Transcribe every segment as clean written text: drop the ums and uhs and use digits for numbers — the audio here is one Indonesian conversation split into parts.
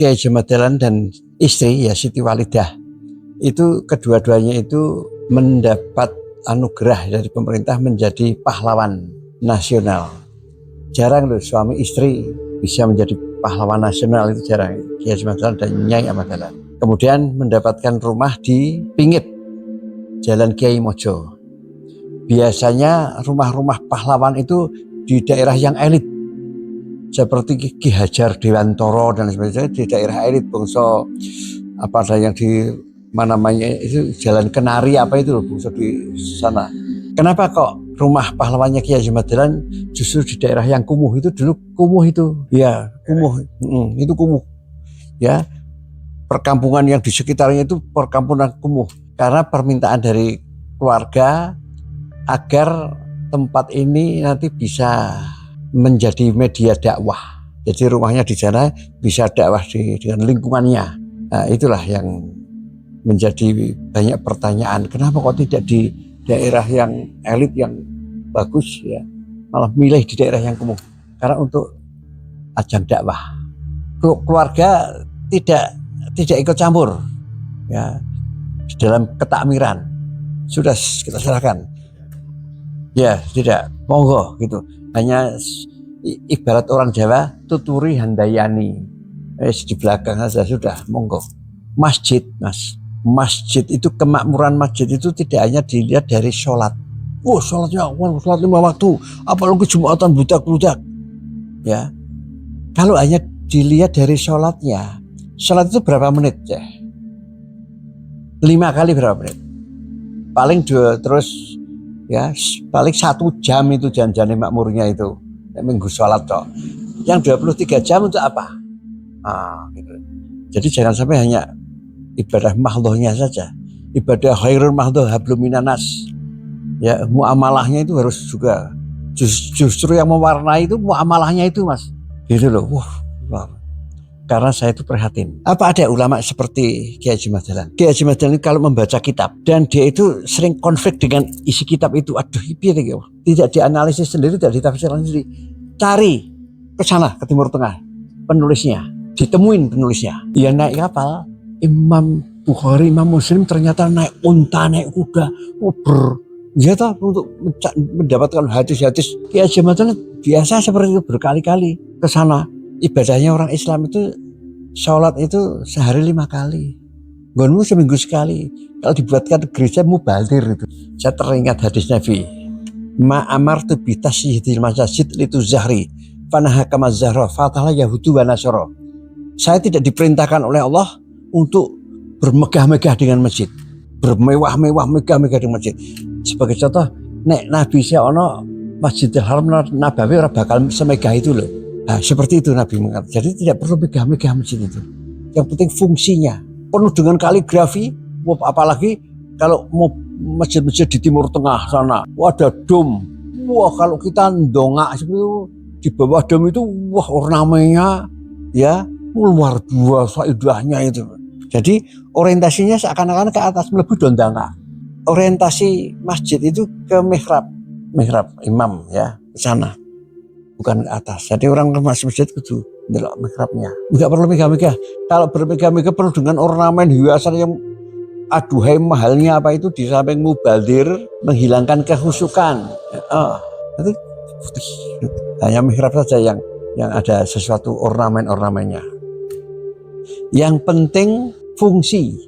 Kiai Haji Dahlan dan istri ya Siti Walidah itu kedua-duanya itu mendapat anugerah dari pemerintah menjadi pahlawan nasional. Jarang loh suami istri bisa menjadi pahlawan nasional, itu jarang. Kiai Haji Dahlan dan Nyai Ahmad Dahlan. Kemudian mendapatkan rumah di Pingit, Jalan Kiai Mojo. Biasanya rumah-rumah pahlawan itu di daerah yang elit, seperti Ki Hajar Dewantoro dan sebagainya, di daerah elit bangsa apa ada yang di mana namanya itu Jalan Kenari apa itu loh bangsa di sana. Kenapa kok rumah pahlawannya Kiai Haji Dahlan justru di daerah yang kumuh itu? Dulu kumuh itu, ya kumuh, itu kumuh, ya perkampungan yang di sekitarnya itu perkampungan kumuh karena permintaan dari keluarga agar tempat ini nanti bisa menjadi media dakwah. Jadi rumahnya di sana bisa dakwah dengan lingkungannya. Nah, itulah yang menjadi banyak pertanyaan. Kenapa kok tidak di daerah yang elit yang bagus ya, malah milih di daerah yang kumuh? Karena untuk ajang dakwah. Keluarga tidak ikut campur ya di dalam ketakmiran. Sudah kita serahkan. Ya, tidak, monggo gitu. Hanya ibarat orang Jawa, tuturi handayani. Di belakang saja sudah, monggo. Masjid, Mas. Masjid itu, kemakmuran masjid itu tidak hanya dilihat dari sholat. Wah, sholatnya, sholat 5 waktu. Apalagi Jumatan budak-budak. Ya. Kalau hanya dilihat dari sholatnya, sholat itu berapa menit? Ya? 5 kali berapa menit? Paling 2, terus ya paling 1 jam itu janjane makmurnya itu minggu sholat toh. Yang 23 jam untuk apa? Gitu. Jadi jangan sampai hanya ibadah mahdhohnya saja, ibadah khairul mahdhoh hablum minanas. Ya muamalahnya itu harus juga justru yang mewarnai itu muamalahnya itu, Mas. Gitu loh. Wah. Karena saya itu prihatin. Apa ada ulama seperti Kiai Haji Dahlan? Kiai Haji Dahlan kalau membaca kitab dan dia itu sering konflik dengan isi kitab itu, aduh tidak dianalisis sendiri, tidak ditafsirkan sendiri. Cari ke sana, ke Timur Tengah, penulisnya, ditemuin penulisnya. Dia naik kapal, Imam Bukhari, Imam Muslim ternyata naik unta, naik kuda, dia tahu untuk mendapatkan hadis-hadis. Kiai Haji Dahlan biasa seperti itu berkali-kali ke sana. Ibadahnya orang Islam itu sholat itu sehari 5 kali, gonmu seminggu sekali. Kalau dibuatkan gereja mubadir itu. Saya teringat hadis Nabi, ma amartu bi tasyihdil masjid litu zahri fanaha kama zahra fatalah yahudu wa nasara. Saya tidak diperintahkan oleh Allah untuk bermegah-megah dengan masjid, bermewah-mewah megah-megah dengan masjid. Sebagai contoh, nek Nabi saya ono Masjidil Haram Nabawi ora bakal semegah itu loh. Nah, seperti itu Nabi mengatakan. Jadi tidak perlu megah-megah masjid itu. Yang penting fungsinya. Penuh dengan kaligrafi, apalagi kalau mau masjid-masjid di Timur Tengah sana, ada dom. Wah, kalau kita ndongak seperti itu, di bawah dom itu, wah ornamennya ya luar biasa indahnya itu. Jadi orientasinya seakan-akan ke atas, melebihi dondanga. Orientasi masjid itu ke mihrab imam ya, ke sana. Bukan ke atas. Jadi orang masuk masjid itu delok mihrabnya. Enggak perlu megah-megah. Kalau bermegah-megah perlu dengan ornamen hiasan yang aduhai mahalnya apa itu, di samping mubadir menghilangkan kehusukan. Nanti putih. Hanya mihrab saja yang ada sesuatu ornamennya. Yang penting fungsi.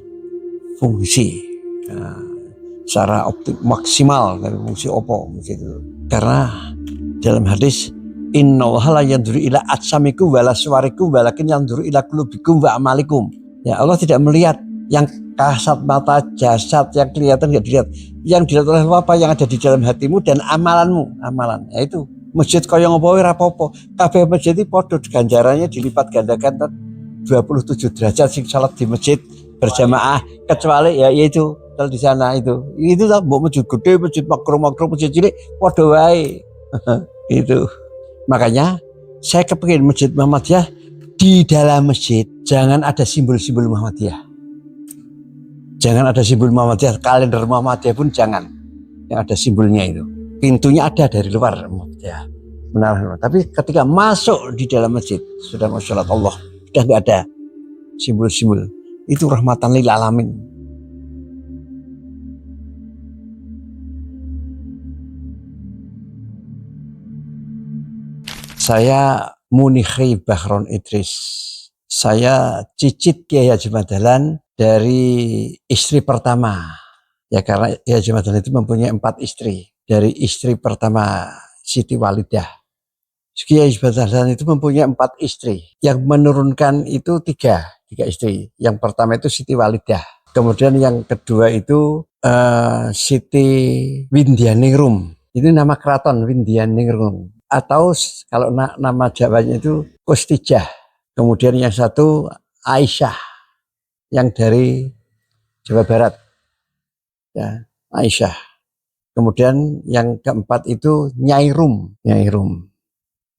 Secara maksimal dari fungsi opo gitu. Karena dalam hadis innallaha la yanzuru ila ajsamikum wala suwarikum walakin yanzuru ila qulubikum wa amalikum. Ya Allah tidak melihat yang kasat mata jasad yang kelihatan, tidak dilihat. Yang dilihat oleh apa yang ada di dalam hatimu dan amalanmu. Amalan yaitu masjid kaya ngopo ora apa-apa. Kabeh masjid iki padha ganjarannya dilipat gandakan 27 derajat sing salat di masjid berjamaah, kecuali ya itu kalau di sana itu lah mbok masjid gede, masjid makro, masjid cilik padha wae. Itu. Makanya saya kepingin Masjid Muhammadiyah di dalam masjid jangan ada simbol-simbol Muhammadiyah. Jangan ada simbol Muhammadiyah, kalender Muhammadiyah pun jangan. Yang ada simbolnya itu. Pintunya ada dari luar Muhammadiyah. Benar. Tapi ketika masuk di dalam masjid sudah mau sholat Allah, sudah nggak ada simbol-simbol. Itu rahmatan lil alamin. Saya Munihi Bahron Idris. Saya cicit Kiai Haji Madahlan dari istri pertama. Ya karena Kiai Haji Madahlan itu mempunyai 4 istri. Dari istri pertama Siti Walidah. Kiai Haji Madahlan itu mempunyai 4 istri. Yang menurunkan itu 3 istri. Yang pertama itu Siti Walidah. Kemudian yang kedua itu Siti Windianingrum. Itu nama keraton Windianingrum. Atau kalau nama Jawanya itu Kustijah. Kemudian yang satu Aisyah yang dari Jawa Barat, ya Aisyah. Kemudian yang keempat itu Nyai Rum.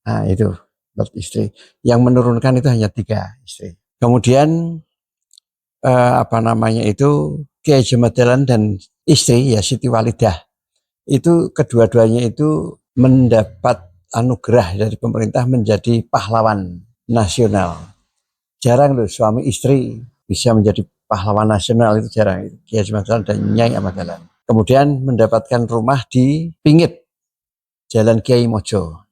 Nah itu 4 istri. Yang menurunkan itu hanya 3 istri. Kemudian itu Kiai Haji Madahlan dan istri ya Siti Walidah. Itu kedua-duanya itu mendapat anugerah dari pemerintah menjadi pahlawan nasional. Jarang loh suami istri bisa menjadi pahlawan nasional, itu jarang. Kiai Haji Madahlan dan Nyai Ahmad Dahlan. Kemudian mendapatkan rumah di Pingit, Jalan Kiai Mojo.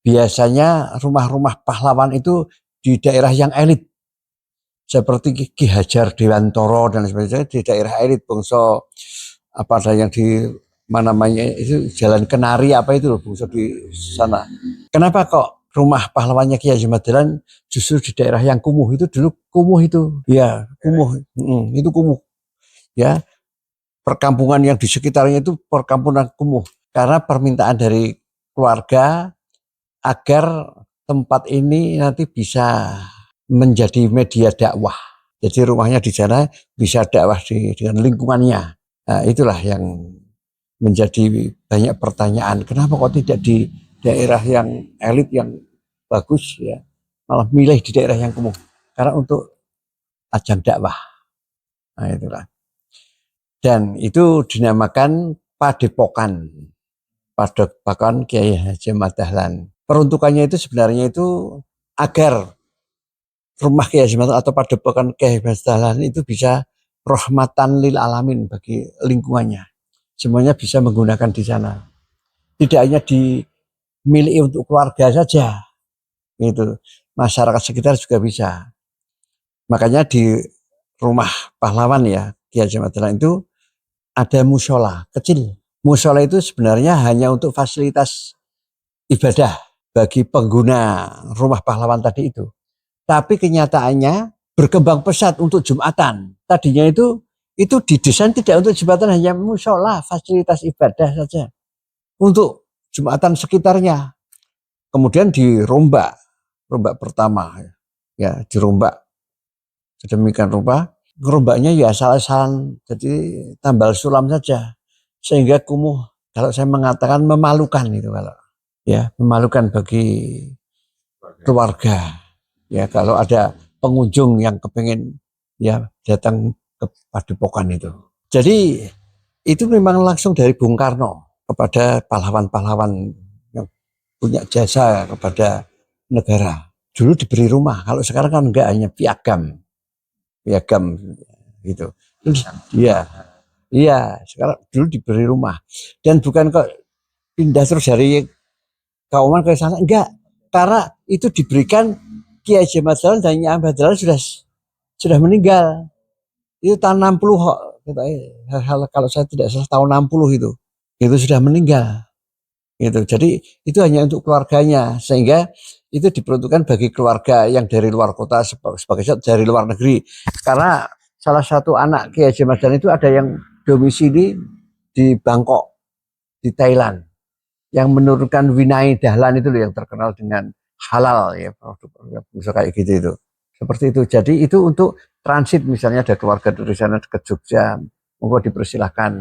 Biasanya rumah-rumah pahlawan itu di daerah yang elit, seperti Ki Hajar Dewantoro dan sebagainya, di daerah elit bangsa apa ada yang di itu Jalan Kenari apa itu loh bangsa di sana. Kenapa kok rumah pahlawannya Kiai Haji Madahlan justru di daerah yang kumuh? Itu dulu kumuh itu, ya kumuh, itu kumuh, ya perkampungan yang di sekitarnya itu perkampungan kumuh karena permintaan dari keluarga agar tempat ini nanti bisa menjadi media dakwah. Jadi rumahnya di sana bisa dakwah dengan lingkungannya. Nah, itulah yang menjadi banyak pertanyaan. Kenapa kok tidak di daerah yang elit yang bagus ya, malah milih di daerah yang kumuh? Karena untuk ajang dakwah. Nah itulah. Dan itu dinamakan Padepokan Kiai Haji Madahlan. Peruntukannya itu sebenarnya itu agar rumah Kiai Haji Madahlan atau Padepokan Kiai Haji Madahlan itu bisa rahmatan lil alamin bagi lingkungannya. Semuanya bisa menggunakan di sana. Tidak hanya dimiliki untuk keluarga saja, gitu. Masyarakat sekitar juga bisa. Makanya di rumah pahlawan ya Kiai Haji Madahlan itu ada musola kecil. Musola itu sebenarnya hanya untuk fasilitas ibadah bagi pengguna rumah pahlawan tadi itu. Tapi kenyataannya berkembang pesat untuk Jumatan. Tadinya itu didesain tidak untuk Jumatan, hanya musola, fasilitas ibadah saja. Untuk Jumatan sekitarnya. Kemudian dirombak pertama ya dirombak. Sedemikian rupa ngerombaknya ya asal-asalan, jadi tambal sulam saja sehingga kumuh. Kalau saya mengatakan memalukan itu, kalau ya memalukan bagi keluarga ya kalau ada pengunjung yang kepengen ya datang ke Padepokan itu. Jadi itu memang langsung dari Bung Karno kepada pahlawan-pahlawan yang punya jasa kepada negara. Dulu diberi rumah, kalau sekarang kan enggak, hanya piagam gitu. Iya, sekarang dulu diberi rumah dan bukan kok pindah terus dari Kauman ke sana, enggak, karena itu diberikan Kiai Haji Madahlan dan Nyai Ahmad Dahlan sudah meninggal. Itu tahun 60 kalau saya tidak salah tahun 60 itu sudah meninggal. Gitu. Jadi itu hanya untuk keluarganya, sehingga itu diperuntukkan bagi keluarga yang dari luar kota sebagai dari luar negeri. Karena salah satu anak Kiai Haji Madahlan itu ada yang domisili di Bangkok, di Thailand, yang menurunkan Winai Dahlan itu loh, yang terkenal dengan halal ya, produk kayak gitu itu. Seperti itu. Jadi itu untuk transit, misalnya ada keluarga dari sana ke Jogja, monggo dipersilahkan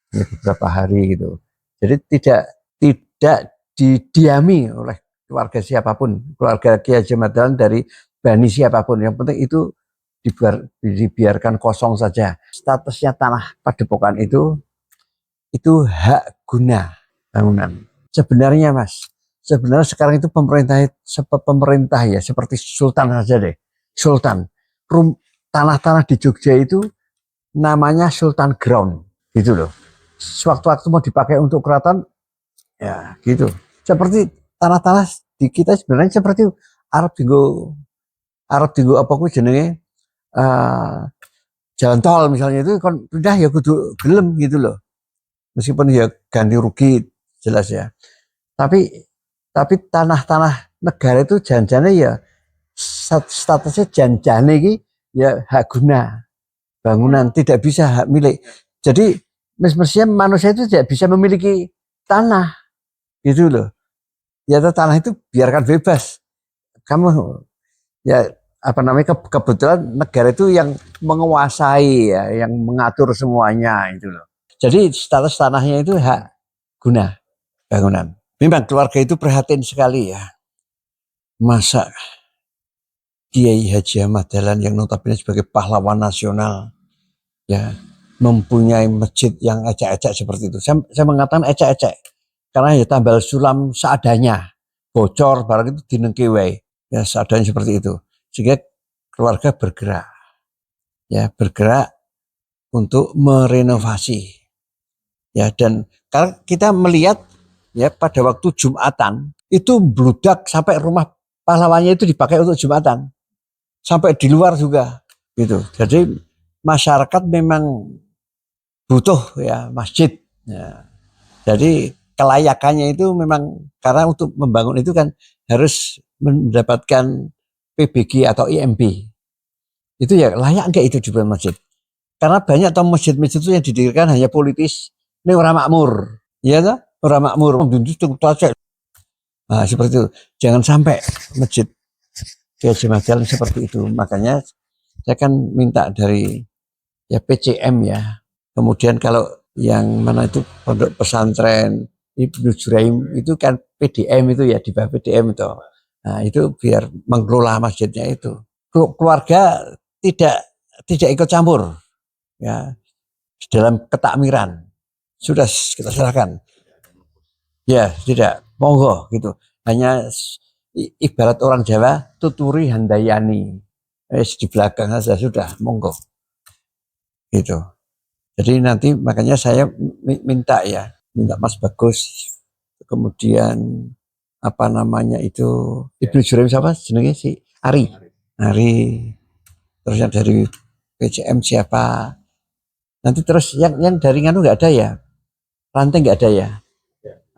beberapa hari gitu. Jadi tidak didiami oleh keluarga siapapun, keluarga Kiai Haji Madahlan dari bani siapapun. Yang penting itu dibiarkan kosong saja. Statusnya tanah Padepokan itu hak guna bangunan. Sebenarnya Mas, sekarang itu pemerintah ya seperti sultan saja deh. Sultan tanah-tanah di Jogja itu namanya Sultan Ground gitu loh. Sewaktu-waktu mau dipakai untuk keraton ya gitu. Seperti tanah-tanah di kita sebenarnya seperti Arab tinggo apa ku jenenge jalan tol misalnya itu kan udah ya kudu gelem gitu loh. Meskipun ya ganti rugi jelas ya. Tapi tanah-tanah negara itu janjane ya statusnya janjane iki ya hak guna bangunan, tidak bisa hak milik. Jadi mestinya manusia itu tidak bisa memiliki tanah gitu loh. Ya tanah itu biarkan bebas. Kamu ya apa namanya kebetulan negara itu yang menguasai ya, yang mengatur semuanya itu loh. Jadi status tanahnya itu hak guna bangunan. Memang keluarga itu prihatin sekali ya. Masa Kiai Haji Ahmad Dahlan yang notabene sebagai pahlawan nasional ya mempunyai masjid yang ecek-ecek seperti itu. Saya mengatakan ecek-ecek karena ya tambal sulam seadanya, bocor barang itu dinengke wae ya seadanya seperti itu. Sehingga keluarga bergerak untuk merenovasi ya. Dan karena kita melihat ya pada waktu Jumatan itu bludak sampai rumah pahlawannya itu dipakai untuk Jumatan, sampai di luar juga gitu. Jadi masyarakat memang butuh ya masjid ya. Jadi kelayakannya itu memang karena untuk membangun itu kan harus mendapatkan PBG atau IMB. Itu ya layak enggak itu dibangun masjid? Karena banyak atau masjid-masjid itu yang didirikan hanya politis, ini orang makmur, ya toh? Orang makmur, nah, seperti itu. Jangan sampai masjid jalan seperti itu. Makanya saya kan minta dari ya PCM ya. Kemudian kalau yang mana itu pondok pesantren Ibnu Juraim itu kan PDM itu ya, di bawah PDM itu. Nah, itu biar mengelola masjidnya itu. Keluarga tidak ikut campur ya dalam ketakmiran. Sudah kita serahkan. Ya, tidak monggo gitu. Hanya ibarat orang Jawa tuturi handayani. Di belakang saja sudah monggo. Gitu. Jadi nanti makanya saya minta Mas Bagus, kemudian apa namanya itu Ibnu Juraim siapa jenenge si Ari, terus yang dari PCM siapa, nanti terus yang dari nganu nggak ada ya, rantai nggak ada ya,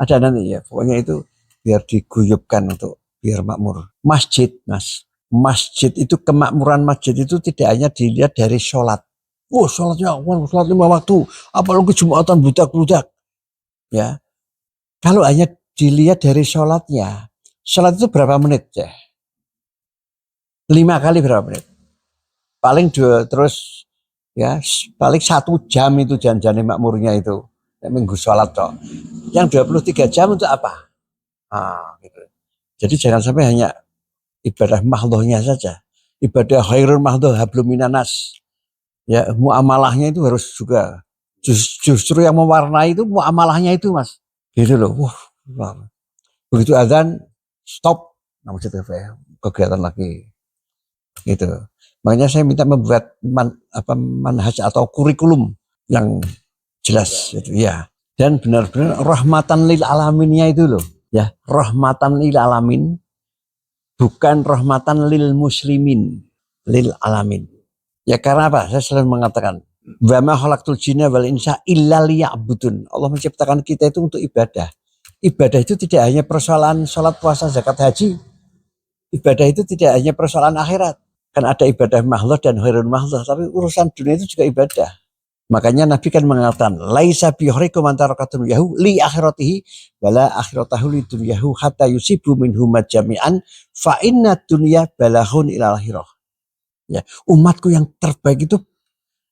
ada nanti ya, pokoknya itu biar diguyupkan untuk biar makmur. Masjid itu, kemakmuran masjid itu tidak hanya dilihat dari sholat. Sholatnya, sholat 5 waktu, apalagi Jumatan budak-budak. Ya, kalau hanya dilihat dari sholatnya, sholat itu berapa menit ya? 5 kali berapa menit? Paling 2, terus ya paling 1 jam itu janjane makmurnya itu. Minggu sholat toh. Yang 23 jam untuk apa? Gitu. Jadi jangan sampai hanya ibadah mahdhohnya saja. Ibadah khairul mahdhoh hablum minanas. Ya, muamalahnya itu harus juga justru yang mewarnai itu muamalahnya itu Mas. Gitu loh. Wah. Begitu azan stop, kegiatan lagi. Gitu. Makanya saya minta membuat manhaj atau kurikulum yang jelas itu ya. Dan benar-benar rahmatan lil alaminnya itu loh. Ya, rahmatan lil alamin, bukan rahmatan lil muslimin, lil alamin. Ya karena apa? Saya selalu mengatakan, wa ma khalaqtul jinna wal insa illa liya'budun. Allah menciptakan kita itu untuk ibadah. Ibadah itu tidak hanya persoalan sholat, puasa, zakat, haji. Ibadah itu tidak hanya persoalan akhirat. Kan ada ibadah mahdoh dan khairul mahdoh, tapi urusan dunia itu juga ibadah. Makanya Nabi kan mengatakan, laisa bihrikum antarakatun yahu li akhiratihi wala akhiratahu li dunyahu hatta yusibu minhum jami'an fa inna dunya balahun ila akhirah. Ya, umatku yang terbaik itu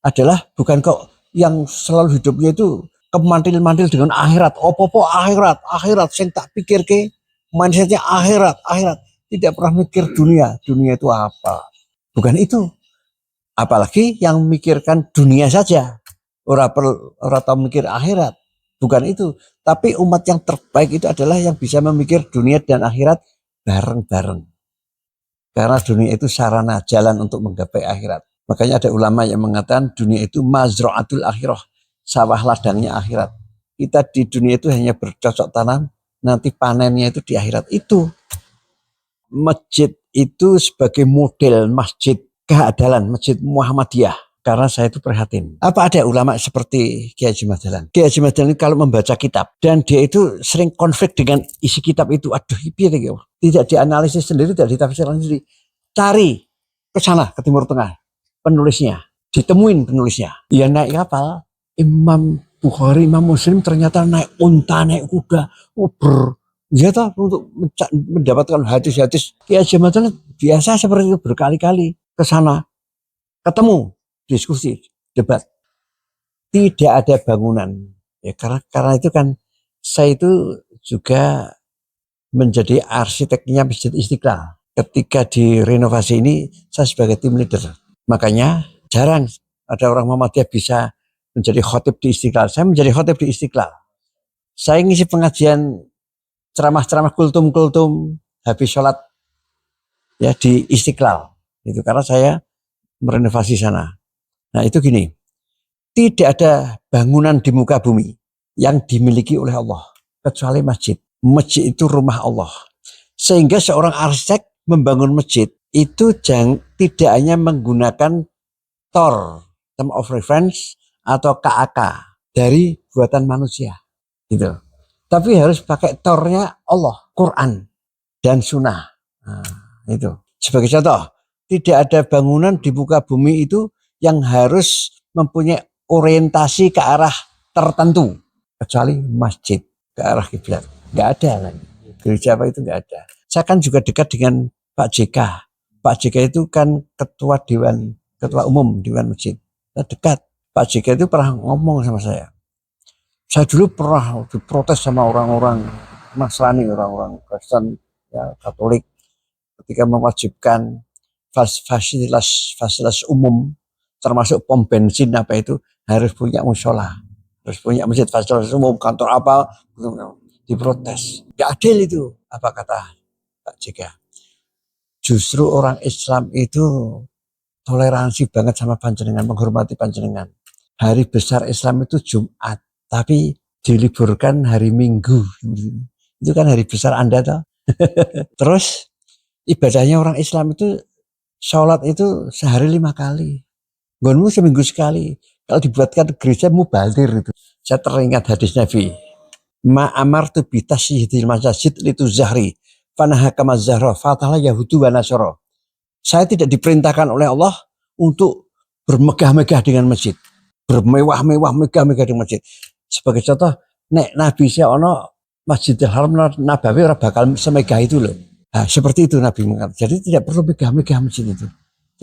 adalah bukan kok yang selalu hidupnya itu kemantil-mantil dengan akhirat. Opo-opo akhirat sing tak pikir ke mindsetnya akhirat. Tidak pernah mikir dunia itu apa. Bukan itu. Apalagi yang mikirkan dunia saja. Orang tahu mikir akhirat. Bukan itu. Tapi umat yang terbaik itu adalah yang bisa memikir dunia dan akhirat bareng-bareng. Karena dunia itu sarana jalan untuk menggapai akhirat. Makanya ada ulama yang mengatakan dunia itu mazra'atul akhirah, sawah ladangnya akhirat. Kita di dunia itu hanya bercocok tanam, nanti panennya itu di akhirat. Itu masjid itu sebagai model masjid kehandalan, masjid Muhammadiyah. Karena saya itu prihatin. Apa ada ulama seperti Kiai Haji Madahlan? Kiai Haji Madahlan itu kalau membaca kitab dan dia itu sering konflik dengan isi kitab itu. Aduh, tidak dianalisis sendiri, tidak ditafsirkan sendiri. Cari ke sana, ke Timur Tengah, penulisnya, ditemuin penulisnya. Ia naik kapal, Imam Bukhari, Imam Muslim ternyata naik unta, naik kuda, ya toh, untuk mendapatkan hadis-hadis. Kiai Haji Madahlan biasa seperti itu, berkali-kali ke sana, ketemu, diskusi, debat. Tidak ada bangunan. Ya, karena itu kan saya itu juga menjadi arsiteknya Masjid Istiqlal. Ketika direnovasi ini saya sebagai tim leader. Makanya jarang ada orang Muhammadiyah bisa menjadi khotib di Istiqlal. Saya menjadi khotib di Istiqlal. Saya ngisi pengajian ceramah-ceramah kultum-kultum habis sholat ya di Istiqlal. Itu karena saya merenovasi sana. Nah itu gini, tidak ada bangunan di muka bumi yang dimiliki oleh Allah kecuali masjid. Masjid itu rumah Allah. Sehingga seorang arsitek membangun masjid itu tidak hanya menggunakan TOR, term of reference, atau KAK dari buatan manusia. Gitu. Tapi harus pakai TOR-nya Allah, Quran dan Sunnah. Nah, itu. Sebagai contoh, tidak ada bangunan di muka bumi itu yang harus mempunyai orientasi ke arah tertentu kecuali masjid ke arah kiblat. Nggak ada lagi. Gereja apa itu nggak ada. Saya kan juga dekat dengan Pak JK. Pak JK itu kan ketua umum Dewan Masjid. Saya dekat. Pak JK itu pernah ngomong sama saya. Saya dulu pernah diprotes sama orang-orang Nasrani, orang-orang Kristen, ya, Katolik, ketika mewajibkan fasilitas umum termasuk pom bensin apa itu harus punya musola, harus punya masjid, fasilitas umum, kantor apa, diprotes. Gak adil itu, apa kata Pak JK. Justru orang Islam itu toleransi banget sama panjenengan, menghormati panjenengan. Hari besar Islam itu Jumat, tapi diliburkan hari Minggu. Itu kan hari besar Anda toh. Terus ibadahnya orang Islam itu sholat itu sehari 5 kali. Gonmu seminggu sekali. Kalau dibuatkan gereja mubadir itu. Saya teringat hadis Nabi. Ma'amartu bitasyihidil masjid litu zahri. Fanahakama zahra fatahlah yahudu wa nasara. Saya tidak diperintahkan oleh Allah untuk bermegah-megah dengan masjid. Bermewah-mewah, megah-megah dengan masjid. Sebagai contoh, nek Nabi ono Masjidil Haram Nabawi orang bakal semegah itu loh. Nah, seperti itu Nabi mengatakan. Jadi tidak perlu megah-megah masjid itu.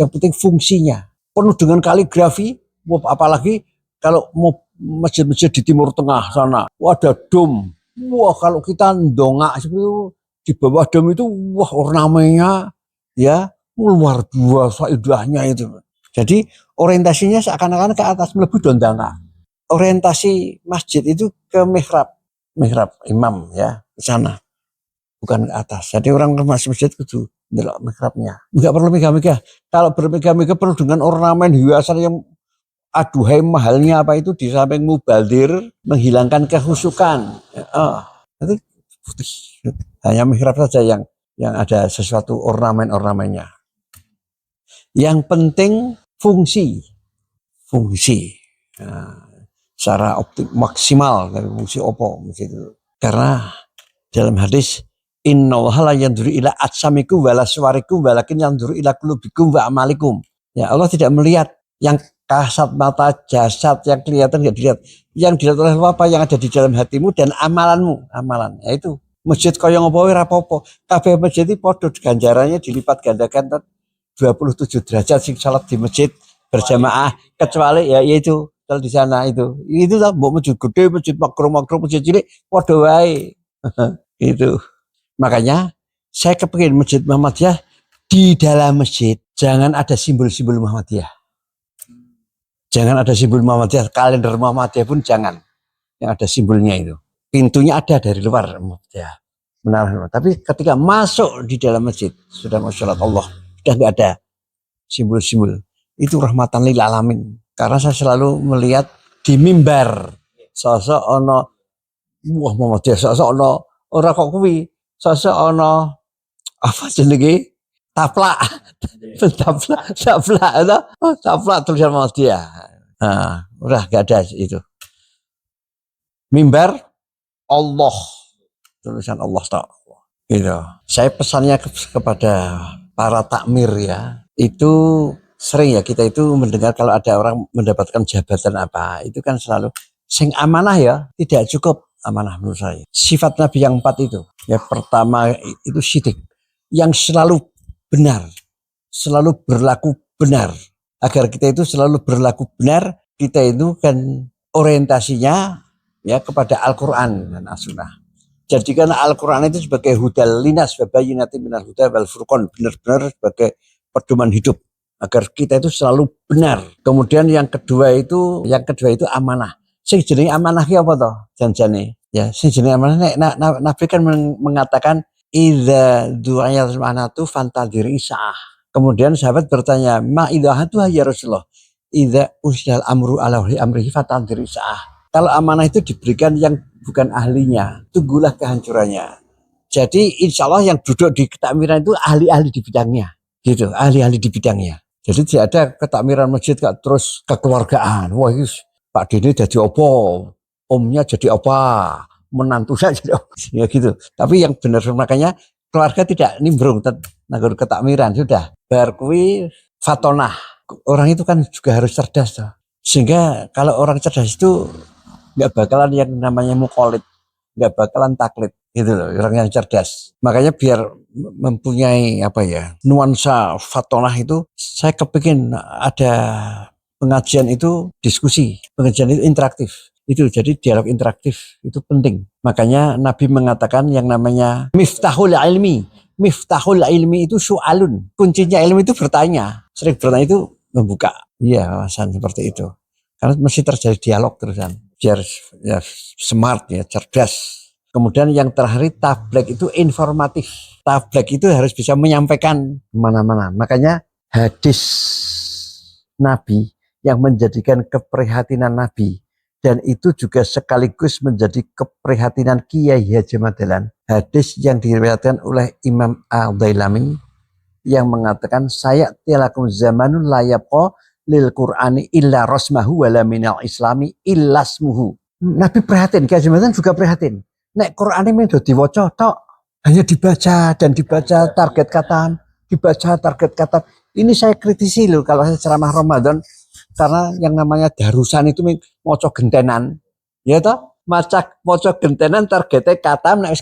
Yang penting fungsinya. Penuh dengan kaligrafi, apalagi kalau mau masjid-masjid di Timur Tengah sana, ada dom. Wah, kalau kita ndongak seperti itu, di bawah dom itu, wah ornamennya ya luar biasa indahnya itu. Jadi orientasinya seakan-akan ke atas, melebu dondanga. Orientasi masjid itu ke mihrab imam ya, ke sana. Bukan ke atas. Jadi orang ke masjid itu ndelok mihrabnya. Enggak perlu megah-megah. Kalau bermegah-megah perlu dengan ornamen hiasan yang aduhai mahalnya apa itu di samping mubadir, menghilangkan kehusukan. Nanti putih. Hanya mihrab saja yang ada sesuatu ornamennya. Yang penting fungsi. Nah, secara maksimal dari fungsi opo itu. Karena dalam hadis innallaha la yanzuru ila atsamikum wala suwarikum walakin yanzuru ila qulubikum wa amalikum. Ya Allah tidak melihat yang kasat mata jasad yang kelihatan enggak dilihat. Yang dilihat oleh apa yang ada di dalam hatimu dan amalanmu. Amalan yaitu masjid kaya ngopo ora apa-apa. Kabeh masjid iki padha ganjarannya dilipat gandakan 27 derajat sing salat di masjid berjamaah kecuali ya yaitu kalau di sana itu lah mbok masjid gede, masjid makro, masjid cilik padha wae. Itu. Makanya saya kepengin Masjid Muhammadiyah di dalam masjid jangan ada simbol-simbol Muhammadiyah. Jangan ada simbol Muhammadiyah, kalender Muhammadiyah pun jangan. Yang ada simbolnya itu. Pintunya ada dari luar Muhammadiyah. menara. Tapi ketika masuk di dalam masjid sudah mau sholat Allah, sudah nggak ada simbol-simbol. Itu rahmatan lil alamin. Karena saya selalu melihat di mimbar sosok ono, wah Muhammadiyah, sosok ono ora kok kuwi, sosok ono apa jenenge taplak, taplak itu, taplak tulisan Muhammadiyah. Nah, udah nggak ada itu. Mimbar Allah, tulisan Allah tak. Gitu. Saya pesannya kepada para takmir ya, itu sering ya kita itu mendengar kalau ada orang mendapatkan jabatan apa, itu kan selalu sing amanah ya, tidak cukup amanah menurut saya. Sifat Nabi yang 4 itu, ya pertama itu syidik, yang selalu benar, selalu berlaku benar. Agar kita itu selalu berlaku benar, kita itu kan orientasinya ya kepada Al-Quran dan As-Sunnah. Jadikan Al-Quran itu sebagai hudal linas babayinati minal huda wal furqan, benar-benar sebagai pedoman hidup agar kita itu selalu benar. Kemudian yang kedua itu amanah. Sing jenenge amanah ki apa toh? Janjane. Ya, sing jenenge amanah Nabi kan mengatakan idza du'ayat amanatu fantadhiri sa'ah. Kemudian sahabat bertanya, "Ma idahatu ya Rasulullah?" Idza usyal amru ala amrihi fantadhiri sa'ah. Kalau amanah itu diberikan yang bukan ahlinya, tunggulah kehancurannya. Jadi insya Allah yang duduk di ketakmiran itu ahli-ahli di bidangnya, gitu, ahli-ahli di bidangnya. Jadi tidak ada ketakmiran masjid terus kekeluargaan. Wah, Pak Dini jadi apa, omnya jadi apa, menantu saya jadi apa, ya gitu. Tapi yang benar makanya keluarga tidak nimbrung nanggur ketakmiran sudah. Bar kuwi fatonah. Orang itu kan juga harus cerdas, toh. Sehingga kalau orang cerdas itu nggak bakalan yang namanya mukolid, nggak bakalan taklid, gitu loh, orang yang cerdas. Makanya biar mempunyai apa ya nuansa fatonah itu, saya kepingin ada pengajian itu diskusi, pengajian itu interaktif. Itu jadi dialog interaktif itu penting. Makanya Nabi mengatakan yang namanya miftahul ilmi. Miftahul ilmi itu soalun. Kuncinya ilmu itu bertanya. Sering bertanya itu membuka. Iya, wawasan seperti itu. Karena mesti terjadi dialog terusan. Biar ya, smart ya, cerdas. Kemudian yang terakhir tablek itu informatif. Tablek itu harus bisa menyampaikan kemana-mana. Makanya hadis Nabi yang menjadikan keprihatinan Nabi dan itu juga sekaligus menjadi keprihatinan Kiai Haji Madalan. Hadis yang diriwayatkan oleh Imam Al-Dailami yang mengatakan saya tilakum zamanun layabqa lil Qur'ani illa rasmahu wala minal islami illa smuhu. Nabi prihatin, Kiai Haji Madalan juga prihatin. Nek Qur'an ini udah diwaca tok, hanya dibaca dan dibaca target kata, dibaca target kata. Ini saya kritisi loh kalau saya ceramah Ramadan. Karena yang namanya darusan itu moco gentenan, ya toh, moco gentenan targetnya katam, nek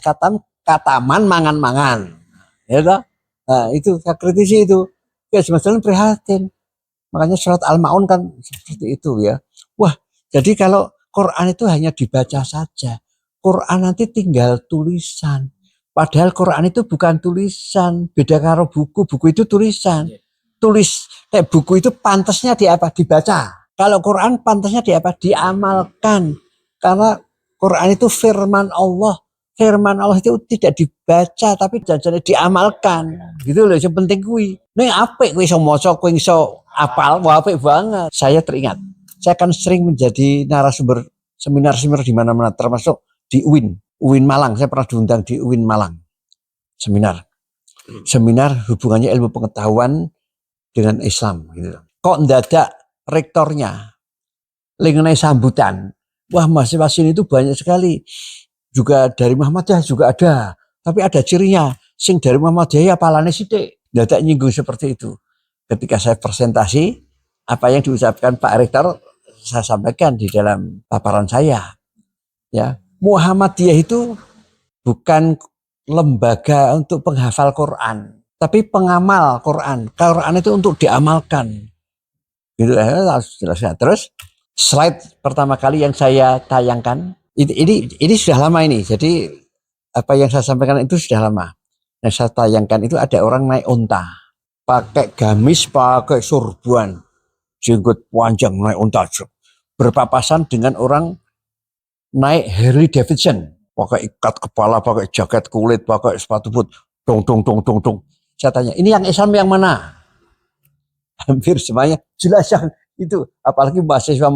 kataman mangan-mangan, ya toh. Nah, itu saya kritisi itu. Ya sebetulnya prihatin. Makanya surat Al-Maun kan seperti itu ya. Wah, jadi kalau Quran itu hanya dibaca saja. Quran nanti tinggal tulisan. Padahal Quran itu bukan tulisan, beda karo buku. Buku itu tulisan. Buku itu pantasnya dibaca. Kalau Quran pantasnya diamalkan. Karena Quran itu firman Allah. Firman Allah itu tidak dibaca tapi jangan diamalkan. Gitu loh, yang penting kuwi. Ning apik kowe iso maca, kowe iso apal, apik banget. Saya teringat, saya kan sering menjadi narasumber seminar-seminar di mana-mana termasuk di UIN Malang. Saya pernah diundang di UIN Malang. Seminar hubungannya ilmu pengetahuan dengan Islam gitu. Kok mendadak rektornya mengenai sambutan, wah mahasiswa sini itu banyak sekali, juga dari Muhammadiyah juga ada, tapi ada cirinya, sing dari Muhammadiyah apalane sithik, mendadak nyinggung seperti itu. Ketika saya presentasi, apa yang diucapkan Pak Rektor saya sampaikan di dalam paparan saya, ya Muhammadiyah itu bukan lembaga untuk penghafal Quran, tapi pengamal Quran. Quran itu untuk diamalkan. Gitu jelaskan. Terus slide pertama kali yang saya tayangkan ini sudah lama ini. Jadi apa yang saya sampaikan itu sudah lama. Yang saya tayangkan itu ada orang naik unta, pakai gamis, pakai surban, jenggot panjang naik unta, berpapasan dengan orang naik Harley Davidson. pakai ikat kepala, pakai jaket kulit, pakai sepatu boot, dong dong dong dong dong. Saya tanya, ini yang Islam yang mana? Hampir semuanya jelas yang itu, apalagi mahasiswa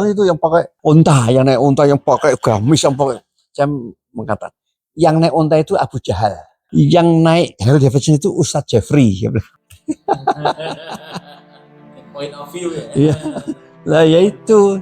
itu yang pakai unta, yang naik unta, yang pakai gamis, yang pakai. Saya mengatakan, yang naik unta itu Abu Jahal, yang naik Harley Davidson itu Ustadz Jeffrey. Point of view ya. Iya, lah ya itu.